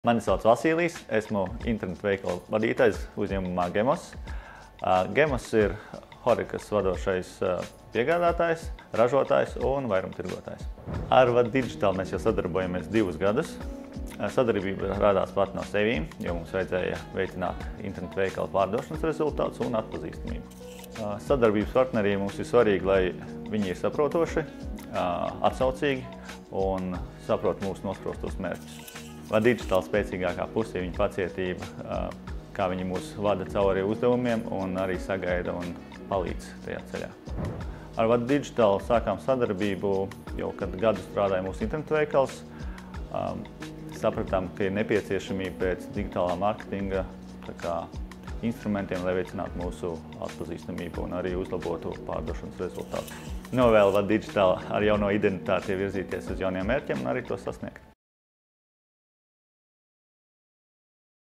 Mani sauc Vasilijs, esmu internetu veikalu vadītājs uzņēmumā Gemos. Gemos ir Horekas vadošais piegādātājs, ražotājs un vairumtirgotājs. Ar Vad Digital mēs jau sadarbojamies 2 gadus. Sadarbība radās pat no sevīm, jo mums vajadzēja veicināt internetu veikalu pārdošanas rezultātus un atpazīstamību. Sadarbības partneriem mums ir svarīgi, lai viņi ir saprotoši, atsaucīgi un saprot mūsu nosprostos mērķus. Vad Digital spēcīgākā puse ir viņa pacietība, kā viņi mūs vada cauri uzdevumiem un arī sagaida un palīdz tajā ceļā. Ar Vad Digital sākām sadarbību jau, kad gadu strādāja mūsu internetu veikals. Sapratām, ka ir nepieciešamība pēc digitālā mārketinga instrumentiem, lai veicinātu mūsu atpazīstamību un arī uzlabotu pārdošanas rezultātus. Novēlu Vad Digital ar jauno identitāti virzīties uz jauniem mērķiem un arī to sasniegt.